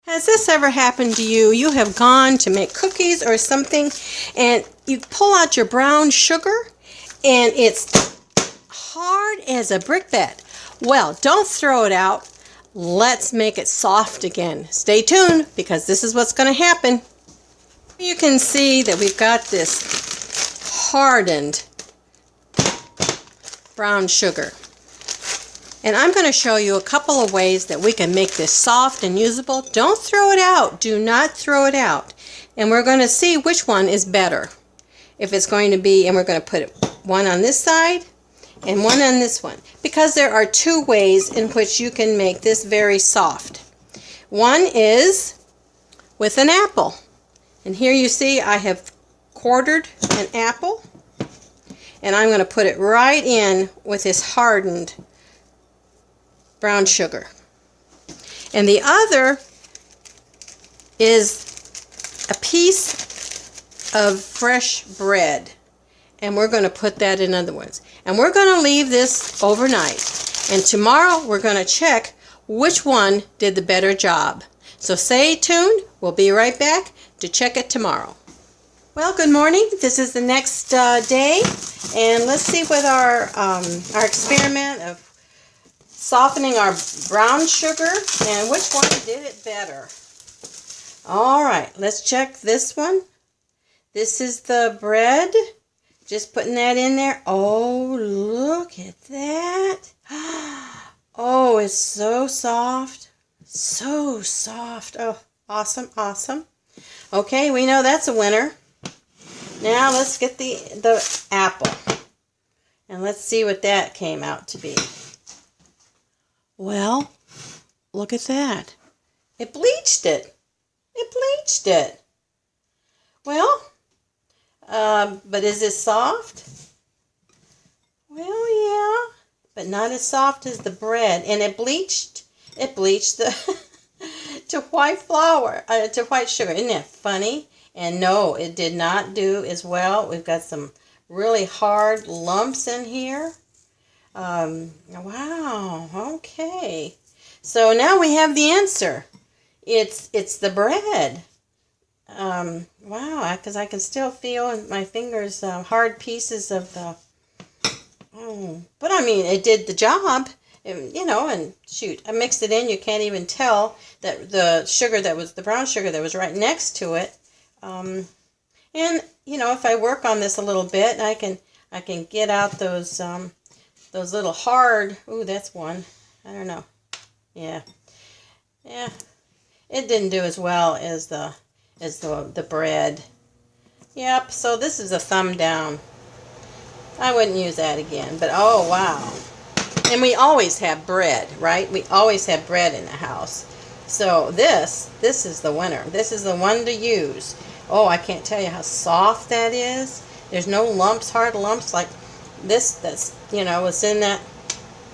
Has this ever happened to you? You have gone to make cookies or something and you pull out your brown sugar and it's hard as a brick bed. Well, don't throw it out. Let's make it soft again. Stay tuned because this is what's going to happen. You can see that we've got this hardened brown sugar. And I'm going to show you a couple of ways that we can make this soft and usable. Don't throw it out. Do not throw it out. And we're going to see which one is better. If it's going to be, and we're going to put one on this side and one on this one. Because there are two ways in which you can make this very soft. One is with an apple. And here you see I have quartered an apple. And I'm going to put it right in with this hardened brown sugar. And the other is a piece of fresh bread. And we're going to put that in other ones. And we're going to leave this overnight. And tomorrow we're going to check which one did the better job. So stay tuned. We'll be right back to check it tomorrow. Well, good morning. This is the next day. And let's see what our experiment of softening our brown sugar and which one did it better. All right, let's check this one. This is the bread. Just putting that in there. Oh, look at that. Oh, it's so soft. So soft. Oh, awesome, awesome. Okay, we know that's a winner. Now let's get the apple. And let's see what that came out to be. Well, look at that. It bleached it. It bleached it. Well, but is it soft? Well, yeah, but not as soft as the bread. And it bleached the to white flour, to white sugar. Isn't that funny? And no, it did not do as well. We've got some really hard lumps in here. Wow, okay. So now we have the answer. It's the bread. Wow, because I can still feel in my fingers hard pieces of the... but I mean, it did the job. You know, and shoot, I mixed it in. You can't even tell that the sugar that was, the brown sugar that was right next to it. And, you know, if I work on this a little bit, I can get out those little hard, ooh, that's one. I don't know. Yeah. Yeah. It didn't do as well as the bread. Yep, so this is a thumb down. I wouldn't use that again, but oh wow. And we always have bread, right? We always have bread in the house. So this is the winner. This is the one to use. Oh, I can't tell you how soft that is. There's no lumps, hard lumps like this that's, you know, was in that.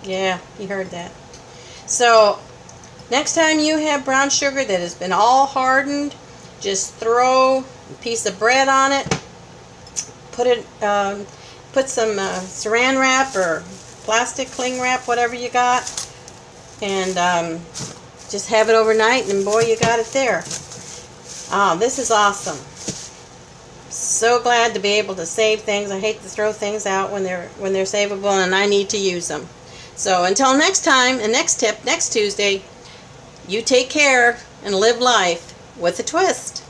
Yeah, you heard that. So next time you have brown sugar that has been all hardened, just throw a piece of bread on it, put some saran wrap or plastic cling wrap, whatever you got, and just have it overnight, and boy, you got it there. Oh, this is awesome. So glad to be able to save things. I hate to throw things out when they're savable, and I need to use them. So until next time, and next tip, next Tuesday, you take care and live life with a twist.